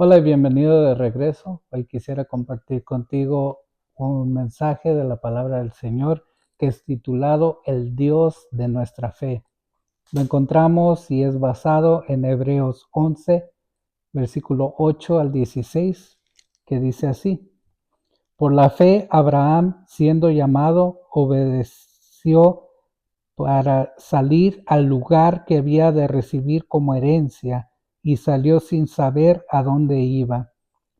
Hola y bienvenido de regreso. Hoy quisiera compartir contigo un mensaje de la palabra del Señor que es titulado El Dios de nuestra fe. Lo encontramos y es basado en Hebreos 11, versículo 8 al 16, que dice así: Por la fe Abraham, siendo llamado, obedeció para salir al lugar que había de recibir como herencia, y salió sin saber a dónde iba.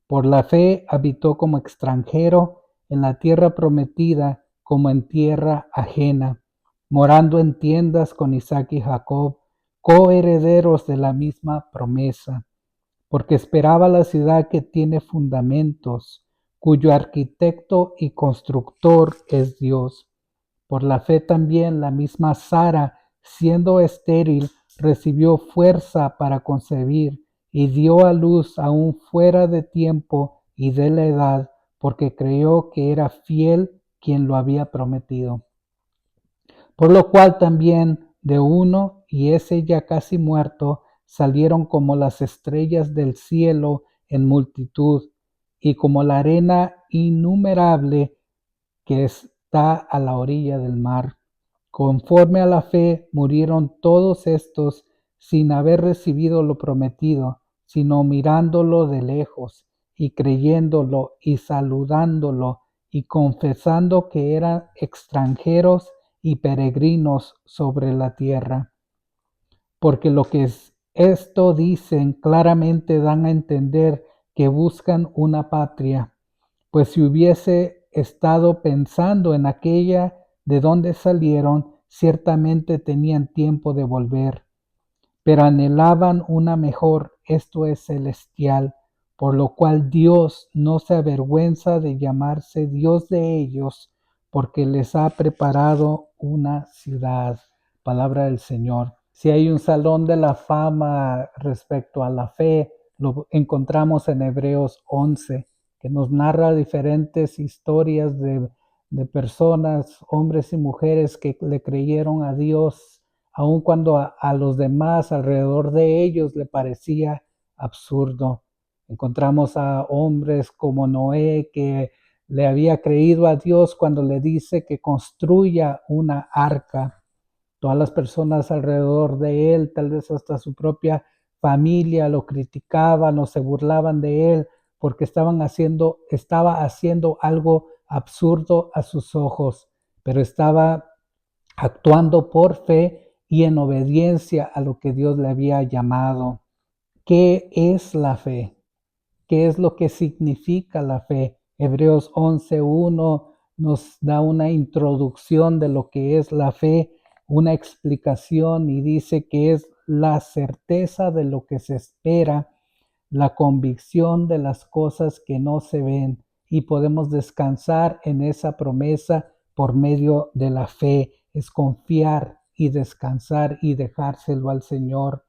Por la fe habitó como extranjero en la tierra prometida, como en tierra ajena, morando en tiendas con Isaac y Jacob, coherederos de la misma promesa, porque esperaba la ciudad que tiene fundamentos, cuyo arquitecto y constructor es Dios. Por la fe también la misma Sara, siendo estéril, recibió fuerza para concebir y dio a luz aún fuera de tiempo y de la edad, porque creyó que era fiel quien lo había prometido. Por lo cual también de uno, y ese ya casi muerto, salieron como las estrellas del cielo en multitud, y como la arena innumerable que está a la orilla del mar. Conforme a la fe murieron todos estos sin haber recibido lo prometido, sino mirándolo de lejos y creyéndolo y saludándolo y confesando que eran extranjeros y peregrinos sobre la tierra. Porque lo que esto dicen claramente dan a entender que buscan una patria, pues si hubiese estado pensando en aquella de donde salieron, ciertamente tenían tiempo de volver, pero anhelaban una mejor, esto es celestial, por lo cual Dios no se avergüenza de llamarse Dios de ellos, porque les ha preparado una ciudad. Palabra del Señor. Si hay un salón de la fama respecto a la fe, lo encontramos en Hebreos 11, que nos narra diferentes historias de personas, hombres y mujeres que le creyeron a Dios, aun cuando a los demás alrededor de ellos le parecía absurdo. Encontramos a hombres como Noé, que le había creído a Dios cuando le dice que construya una arca. Todas las personas alrededor de él, tal vez hasta su propia familia, lo criticaban o se burlaban de él porque estaba haciendo algo absurdo a sus ojos, pero estaba actuando por fe y en obediencia a lo que Dios le había llamado. ¿Qué es la fe? ¿Qué es lo que significa la fe? Hebreos 11:1 nos da una introducción de lo que es la fe, una explicación, y dice que es la certeza de lo que se espera, la convicción de las cosas que no se ven, y podemos descansar en esa promesa por medio de la fe. Es confiar y descansar y dejárselo al Señor.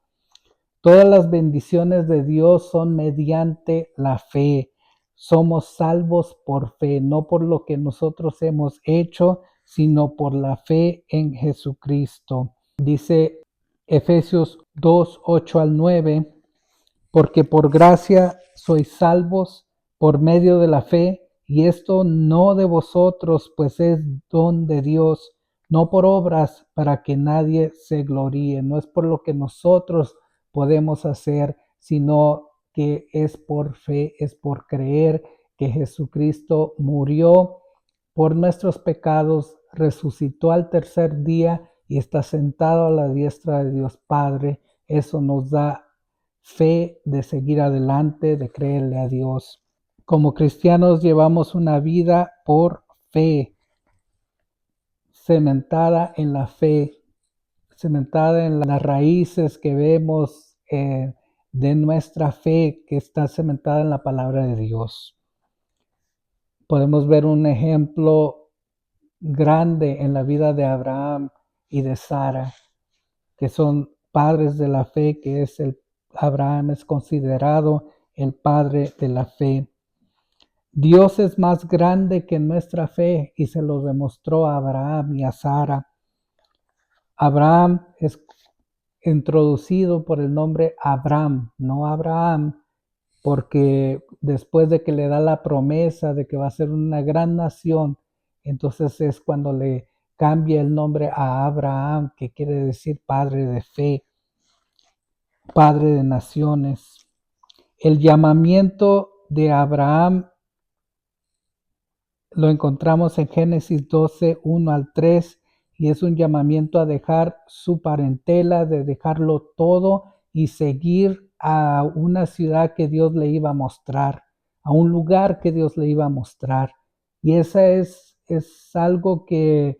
Todas las bendiciones de Dios son mediante la fe. Somos salvos por fe, no por lo que nosotros hemos hecho, sino por la fe en Jesucristo. Dice Efesios 2, 8 al 9, porque por gracia sois salvos por medio de la fe, y esto no de vosotros, pues es don de Dios, no por obras para que nadie se gloríe. No es por lo que nosotros podemos hacer, sino que es por fe, es por creer que Jesucristo murió por nuestros pecados, resucitó al tercer día y está sentado a la diestra de Dios Padre. Eso nos da fe de seguir adelante, de creerle a Dios. Como cristianos llevamos una vida por fe, cementada en la fe, cementada en las raíces que vemos de nuestra fe, que está cementada en la palabra de Dios. Podemos ver un ejemplo grande en la vida de Abraham y de Sara, que son padres de la fe, que es Abraham es considerado el padre de la fe. Dios es más grande que nuestra fe y se lo demostró a Abraham y a Sara. Abraham es introducido por el nombre Abram, no Abraham, porque después de que le da la promesa de que va a ser una gran nación, entonces es cuando le cambia el nombre a Abraham, que quiere decir padre de fe, padre de naciones. El llamamiento de Abraham lo encontramos en Génesis 12, 1 al 3, y es un llamamiento a dejar su parentela, de dejarlo todo y seguir a una ciudad que Dios le iba a mostrar, a un lugar que Dios le iba a mostrar. Y esa es algo que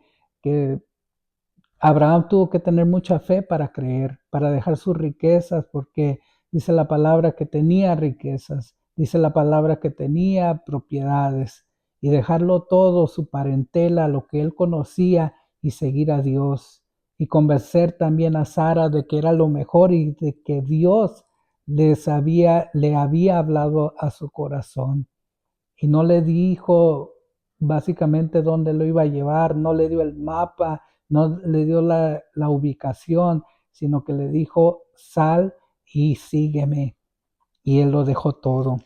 Abraham tuvo que tener mucha fe para creer, para dejar sus riquezas, porque dice la palabra que tenía riquezas, dice la palabra que tenía propiedades, y dejarlo todo, su parentela, lo que él conocía, y seguir a Dios, y convencer también a Sara de que era lo mejor y de que Dios le había hablado a su corazón y no le dijo básicamente dónde lo iba a llevar, no le dio el mapa, no le dio la ubicación, sino que le dijo, sal y sígueme. Y él lo dejó todo.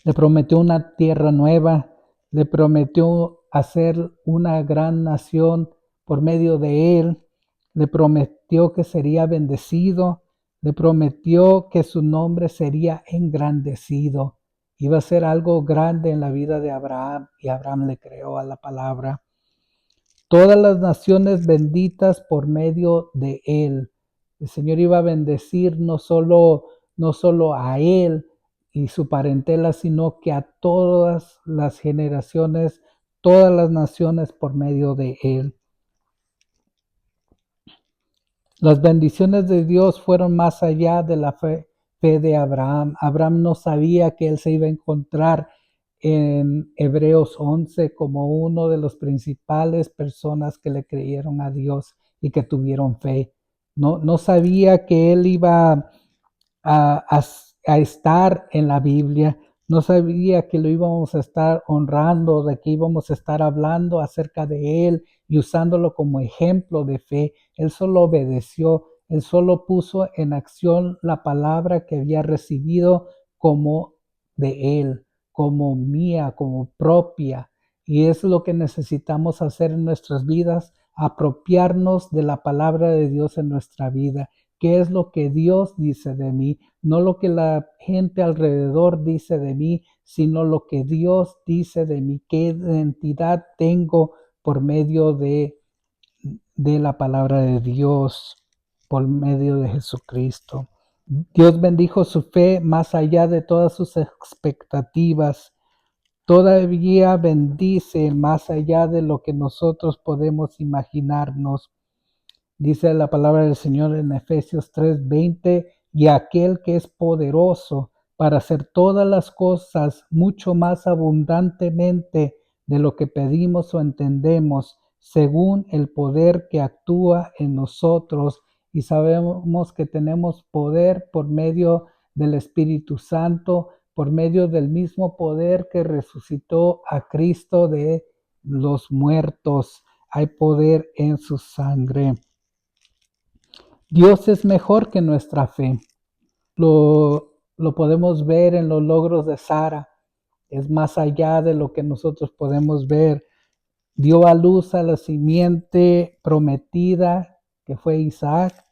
Le prometió una tierra nueva, le prometió hacer una gran nación por medio de él, le prometió que sería bendecido, le prometió que su nombre sería engrandecido. Iba a ser algo grande en la vida de Abraham y Abraham le creó a la palabra. Todas las naciones benditas por medio de él. El Señor iba a bendecir no solo a él y su parentela, sino que a todas las generaciones, todas las naciones por medio de él. Las bendiciones de Dios fueron más allá de la fe de Abraham. Abraham no sabía que él se iba a encontrar en Hebreos 11 como uno de los principales personas que le creyeron a Dios y que tuvieron fe. No sabía que él iba a estar en la Biblia. No sabía que lo íbamos a estar honrando, de que íbamos a estar hablando acerca de él y usándolo como ejemplo de fe. Él solo obedeció, él solo puso en acción la palabra que había recibido como de él, como mía, como propia. Y es lo que necesitamos hacer en nuestras vidas, apropiarnos de la palabra de Dios en nuestra vida. ¿Qué es lo que Dios dice de mí? No lo que la gente alrededor dice de mí, sino lo que Dios dice de mí. ¿Qué identidad tengo por medio de la palabra de Dios, por medio de Jesucristo? Dios bendijo su fe más allá de todas sus expectativas. Todavía bendice más allá de lo que nosotros podemos imaginarnos. Dice la palabra del Señor en Efesios 3:20, y aquel que es poderoso para hacer todas las cosas mucho más abundantemente de lo que pedimos o entendemos, según el poder que actúa en nosotros. Y sabemos que tenemos poder por medio del Espíritu Santo, por medio del mismo poder que resucitó a Cristo de los muertos. Hay poder en su sangre. Dios es mejor que nuestra fe. Lo podemos ver en los logros de Sara. Es más allá de lo que nosotros podemos ver. Dio a luz a la simiente prometida, que fue Isaac.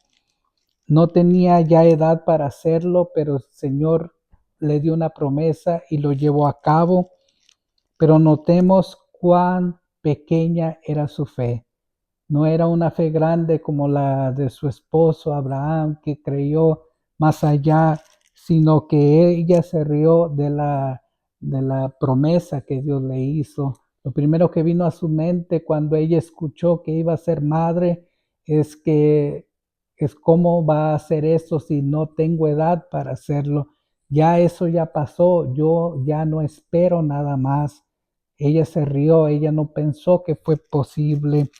No tenía ya edad para hacerlo, pero el Señor le dio una promesa y lo llevó a cabo. Pero notemos cuán pequeña era su fe. No era una fe grande como la de su esposo Abraham, que creyó más allá, sino que ella se rió de la promesa que Dios le hizo. Lo primero que vino a su mente cuando ella escuchó que iba a ser madre es cómo va a hacer eso si no tengo edad para hacerlo. Ya eso ya pasó, yo ya no espero nada más. Ella se rió, ella no pensó que fue posible.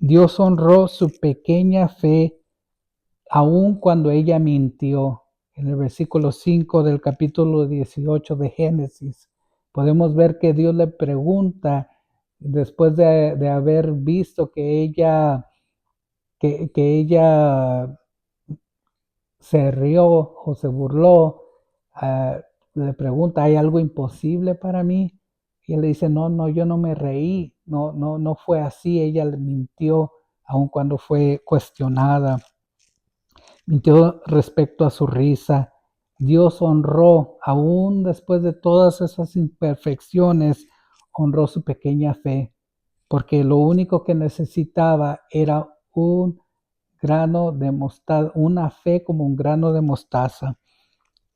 Dios honró su pequeña fe aun cuando ella mintió. En el versículo 5 del capítulo 18 de Génesis, podemos ver que Dios le pregunta, después de haber visto que ella se rió o se burló, le pregunta, ¿hay algo imposible para mí? Y él le dice, no, no, yo no me reí, no, no, no fue así. Ella le mintió, aun cuando fue cuestionada. Mintió respecto a su risa. Dios honró, aún después de todas esas imperfecciones, honró su pequeña fe, porque lo único que necesitaba era un grano de mostaza, una fe como un grano de mostaza.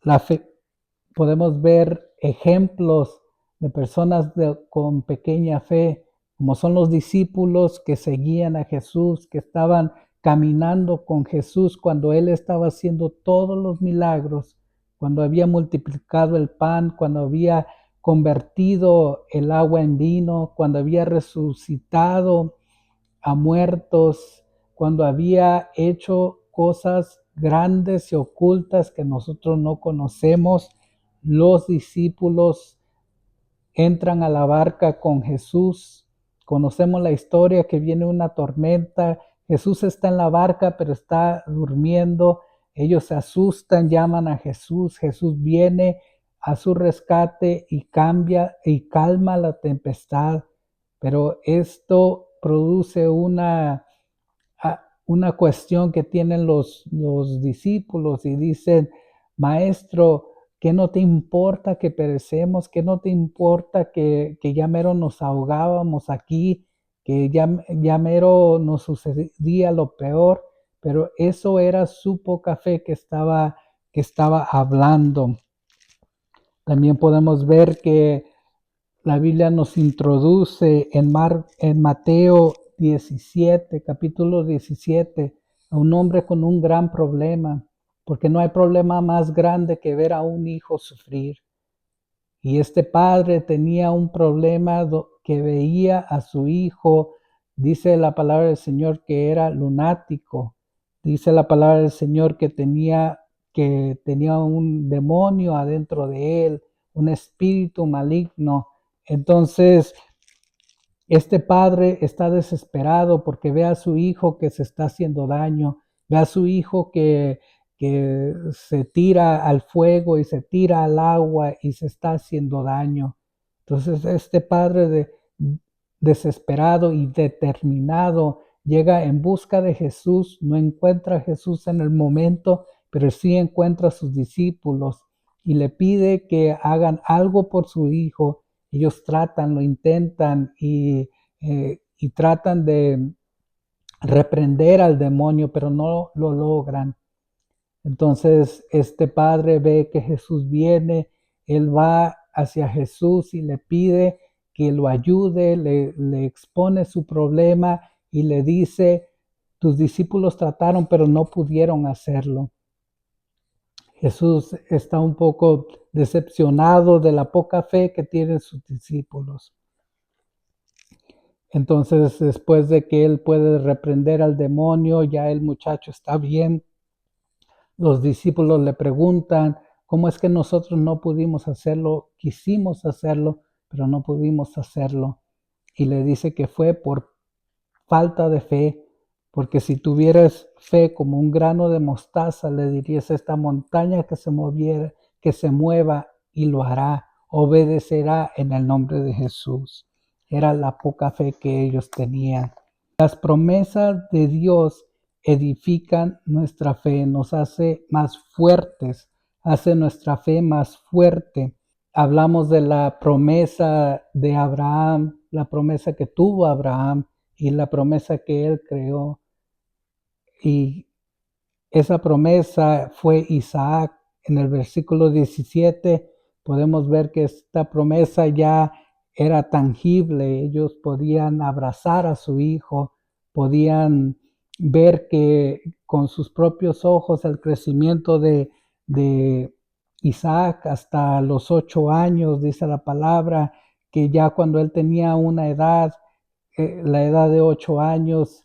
La fe, podemos ver ejemplos de personas con pequeña fe, como son los discípulos que seguían a Jesús, que estaban caminando con Jesús cuando Él estaba haciendo todos los milagros, cuando había multiplicado el pan, cuando había convertido el agua en vino, cuando había resucitado a muertos, cuando había hecho cosas grandes y ocultas que nosotros no conocemos. Los discípulos entran a la barca con Jesús. Conocemos la historia que viene una tormenta. Jesús está en la barca, pero está durmiendo. Ellos se asustan, llaman a Jesús. Jesús viene a su rescate y cambia y calma la tempestad. Pero esto produce una cuestión que tienen los discípulos y dicen, Maestro, ¿qué no te importa que perecemos? ¿Qué no te importa que ya mero nos ahogábamos aquí? Que ya mero nos sucedía lo peor. Pero eso era su poca fe que estaba hablando. También podemos ver que la Biblia nos introduce en Mateo 17, capítulo 17, a un hombre con un gran problema, porque no hay problema más grande que ver a un hijo sufrir. Y este padre tenía un problema que veía a su hijo, dice la palabra del Señor que era lunático, dice la palabra del Señor que tenía un demonio adentro de él, un espíritu maligno. Entonces, este padre está desesperado porque ve a su hijo que se está haciendo daño, ve a su hijo que se tira al fuego y se tira al agua y se está haciendo daño. Entonces, este padre desesperado y determinado llega en busca de Jesús, no encuentra a Jesús en el momento, pero sí encuentra a sus discípulos y le pide que hagan algo por su hijo. Ellos tratan, lo intentan y tratan de reprender al demonio, pero no lo logran. Entonces este padre ve que Jesús viene, él va hacia Jesús y le pide que lo ayude, le expone su problema y le dice, tus discípulos trataron, pero no pudieron hacerlo. Jesús está un poco decepcionado de la poca fe que tienen sus discípulos. Entonces, después de que él puede reprender al demonio, ya el muchacho está bien. Los discípulos le preguntan, ¿cómo es que nosotros no pudimos hacerlo? Quisimos hacerlo, pero no pudimos hacerlo. Y le dice que fue por falta de fe, porque si tuvieras fe como un grano de mostaza, le dirías a esta montaña que se moviera, que se mueva y lo hará, obedecerá en el nombre de Jesús. Era la poca fe que ellos tenían. Las promesas de Dios edifican nuestra fe, nos hace más fuertes, hace nuestra fe más fuerte. Hablamos de la promesa de Abraham, la promesa que tuvo Abraham y la promesa que él creó. Y esa promesa fue Isaac. En el versículo 17 podemos ver que esta promesa ya era tangible. Ellos podían abrazar a su hijo, podían ver que con sus propios ojos el crecimiento de Isaac hasta los 8 años, dice la palabra, que ya cuando él tenía una edad, la edad de 8 años,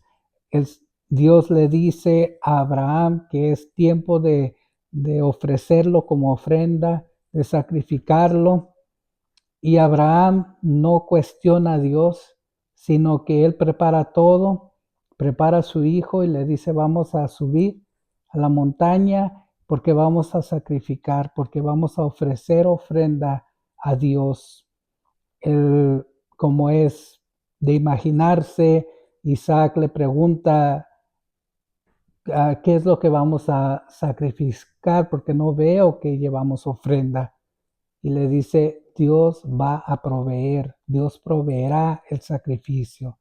Dios le dice a Abraham que es tiempo de ofrecerlo como ofrenda, de sacrificarlo. Y Abraham no cuestiona a Dios, sino que él prepara todo, prepara a su hijo y le dice, vamos a subir a la montaña porque vamos a sacrificar, porque vamos a ofrecer ofrenda a Dios. Como es de imaginarse, Isaac le pregunta, ¿qué es lo que vamos a sacrificar? Porque no veo que llevamos ofrenda. Y le dice, Dios va a proveer, Dios proveerá el sacrificio.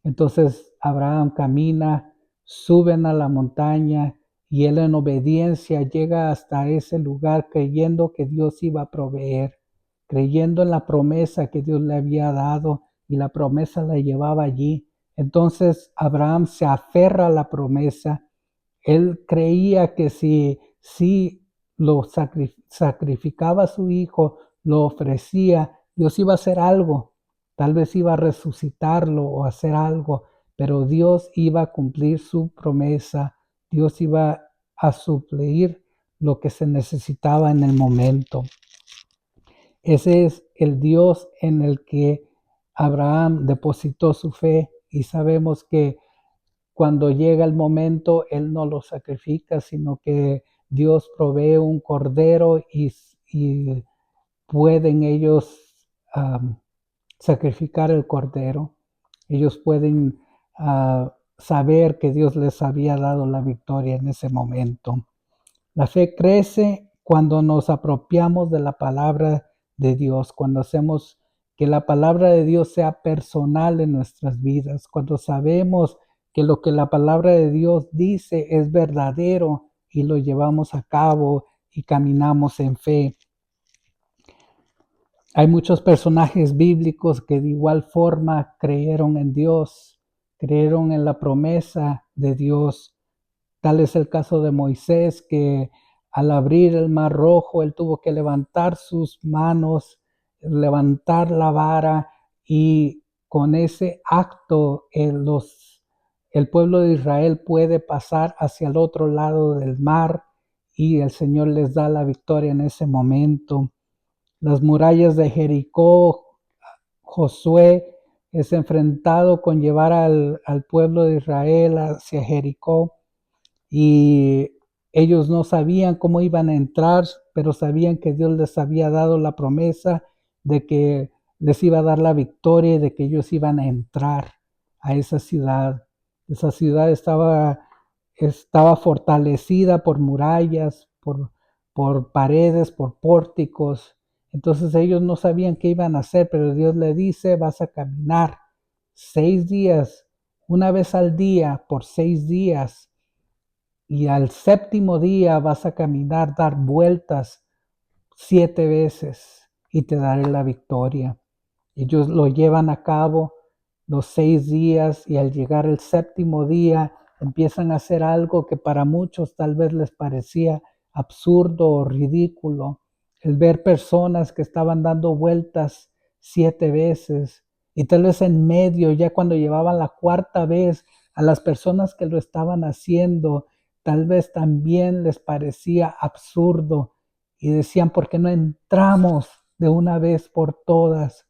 Entonces Abraham camina, suben a la montaña y él en obediencia llega hasta ese lugar creyendo que Dios iba a proveer, creyendo en la promesa que Dios le había dado y la promesa la llevaba allí. Entonces Abraham se aferra a la promesa. Él creía que si lo sacrificaba a su hijo, lo ofrecía, Dios iba a hacer algo. Tal vez iba a resucitarlo o hacer algo, pero Dios iba a cumplir su promesa. Dios iba a suplir lo que se necesitaba en el momento. Ese es el Dios en el que Abraham depositó su fe y sabemos que cuando llega el momento, Él no lo sacrifica, sino que Dios provee un cordero y pueden ellos sacrificar el cordero. Ellos pueden saber que Dios les había dado la victoria en ese momento. La fe crece cuando nos apropiamos de la palabra de Dios, cuando hacemos que la palabra de Dios sea personal en nuestras vidas, cuando sabemos que lo que la palabra de Dios dice es verdadero y lo llevamos a cabo y caminamos en fe. Hay muchos personajes bíblicos que de igual forma creyeron en Dios, creyeron en la promesa de Dios. Tal es el caso de Moisés, que al abrir el mar rojo, él tuvo que levantar sus manos, levantar la vara, y con ese acto el pueblo de Israel puede pasar hacia el otro lado del mar y el Señor les da la victoria en ese momento. Las murallas de Jericó, Josué es enfrentado con llevar al pueblo de Israel hacia Jericó y ellos no sabían cómo iban a entrar, pero sabían que Dios les había dado la promesa de que les iba a dar la victoria y de que ellos iban a entrar a esa ciudad. Esa ciudad estaba fortalecida por murallas, por paredes, por pórticos. Entonces ellos no sabían qué iban a hacer, pero Dios le dice, vas a caminar 6 días, una vez al día, por 6 días. Y al séptimo día vas a caminar, dar vueltas 7 veces y te daré la victoria. Ellos lo llevan a cabo los 6 días y al llegar el séptimo día empiezan a hacer algo que para muchos tal vez les parecía absurdo o ridículo. El ver personas que estaban dando vueltas 7 veces y tal vez en medio, ya cuando llevaban la cuarta vez, a las personas que lo estaban haciendo, tal vez también les parecía absurdo y decían, ¿por qué no entramos de una vez por todas?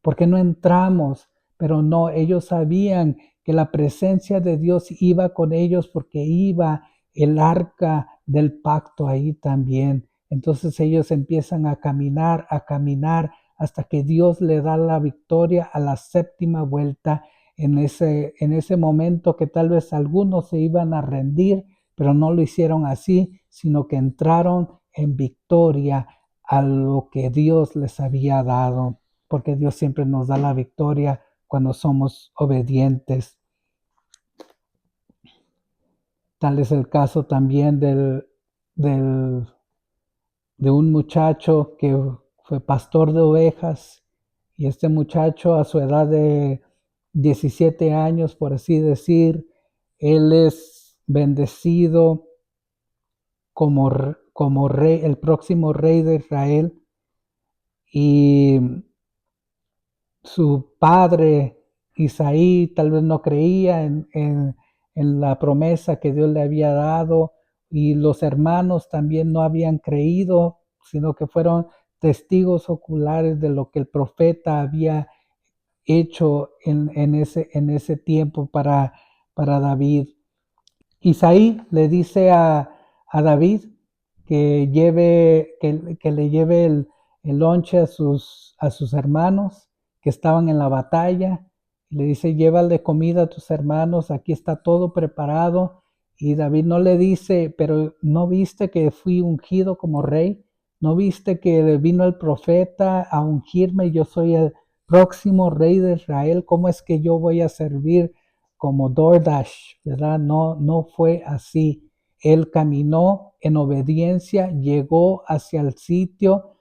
¿Por qué no entramos? Pero no, ellos sabían que la presencia de Dios iba con ellos porque iba el arca del pacto ahí también. Entonces ellos empiezan a caminar hasta que Dios le da la victoria a la séptima vuelta. En ese momento que tal vez algunos se iban a rendir, pero no lo hicieron así, sino que entraron en victoria a lo que Dios les había dado, porque Dios siempre nos da la victoria cuando somos obedientes. Tal es el caso también de un muchacho que fue pastor de ovejas, y este muchacho a su edad de 17 años, por así decir, él es bendecido como rey, el próximo rey de Israel, y su padre Isaí tal vez no creía en la promesa que Dios le había dado, y los hermanos también no habían creído, sino que fueron testigos oculares de lo que el profeta había hecho en ese tiempo para David. Isaí le dice a David que le lleve el lonche a sus hermanos que estaban en la batalla. Le dice, llévale comida a tus hermanos, aquí está todo preparado. Y David no le dice, pero ¿no viste que fui ungido como rey? ¿No viste que vino el profeta a ungirme? Yo soy el próximo rey de Israel. ¿Cómo es que yo voy a servir como DoorDash? ¿Verdad? No, no fue así. Él caminó en obediencia, llegó hacia el sitio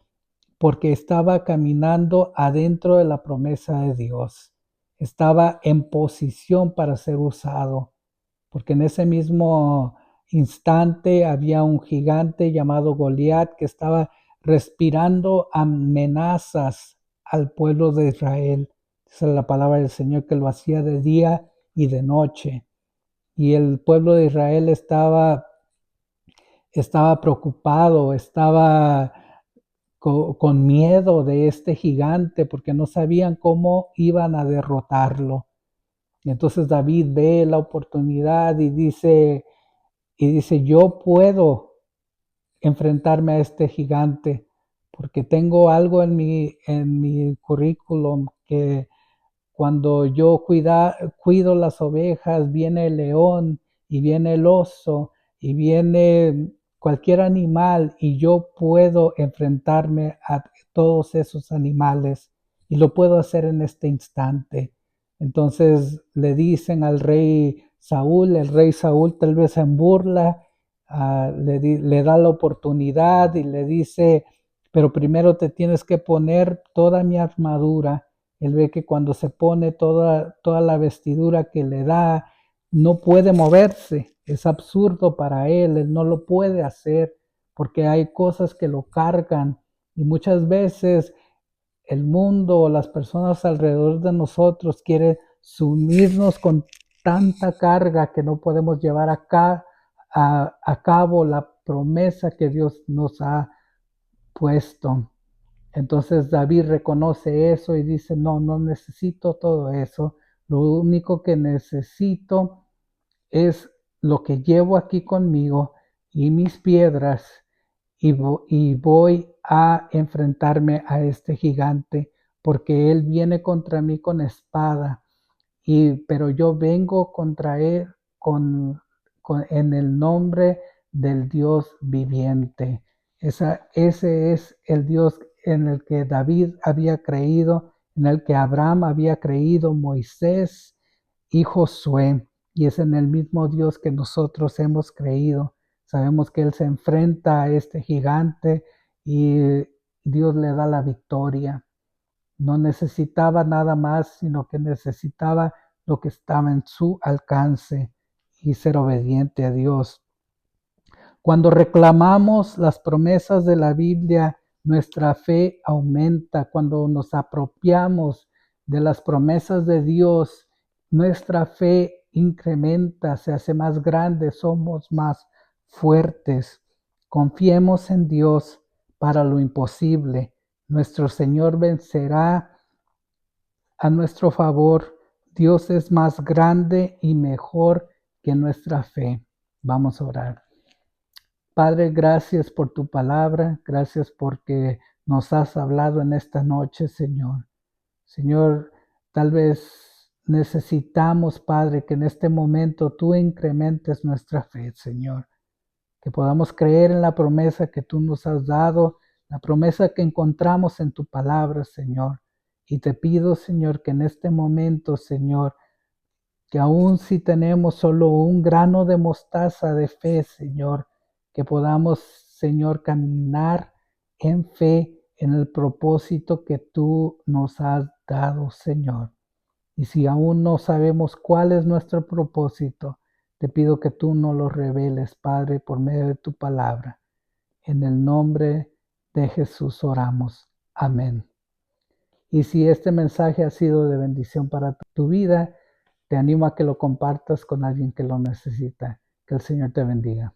porque estaba caminando adentro de la promesa de Dios. Estaba en posición para ser usado, porque en ese mismo instante había un gigante llamado Goliat que estaba respirando amenazas al pueblo de Israel. Esa es la palabra del Señor, que lo hacía de día y de noche. Y el pueblo de Israel estaba preocupado, estaba con miedo de este gigante porque no sabían cómo iban a derrotarlo. Y entonces David ve la oportunidad y dice, yo puedo enfrentarme a este gigante porque tengo algo en mi currículum que cuando yo cuido las ovejas, viene el león y viene el oso y viene cualquier animal y yo puedo enfrentarme a todos esos animales y lo puedo hacer en este instante. Entonces le dicen al rey Saúl, el rey Saúl tal vez en burla, le da la oportunidad y le dice, pero primero te tienes que poner toda mi armadura. Él ve que cuando se pone toda la vestidura que le da, no puede moverse. Es absurdo para él no lo puede hacer porque hay cosas que lo cargan y muchas veces el mundo o las personas alrededor de nosotros quieren sumirnos con tanta carga que no podemos llevar a cabo la promesa que Dios nos ha puesto. Entonces David reconoce eso y dice, no, no necesito todo eso. Lo único que necesito es lo que llevo aquí conmigo y mis piedras y voy a enfrentarme a este gigante porque él viene contra mí con espada pero yo vengo contra él en el nombre del Dios viviente. Ese es el Dios en el que David había creído, en el que Abraham había creído, Moisés y Josué. Y es en el mismo Dios que nosotros hemos creído. Sabemos que Él se enfrenta a este gigante y Dios le da la victoria. No necesitaba nada más, sino que necesitaba lo que estaba en su alcance y ser obediente a Dios. Cuando reclamamos las promesas de la Biblia, nuestra fe aumenta. Cuando nos apropiamos de las promesas de Dios, nuestra fe incrementa, se hace más grande, somos más fuertes. Confiemos en Dios para lo imposible. Nuestro Señor vencerá a nuestro favor. Dios es más grande y mejor que nuestra fe. Vamos a orar. Padre, gracias por tu palabra, gracias porque nos has hablado en esta noche, Señor. Señor, tal vez necesitamos, Padre, que en este momento tú incrementes nuestra fe, Señor. Que podamos creer en la promesa que tú nos has dado, la promesa que encontramos en tu palabra, Señor. Y te pido, Señor, que en este momento, Señor, que aun si tenemos solo un grano de mostaza de fe, Señor, que podamos, Señor, caminar en fe en el propósito que tú nos has dado, Señor. Y si aún no sabemos cuál es nuestro propósito, te pido que tú nos lo reveles, Padre, por medio de tu palabra. En el nombre de Jesús oramos. Amén. Y si este mensaje ha sido de bendición para tu vida, te animo a que lo compartas con alguien que lo necesita. Que el Señor te bendiga.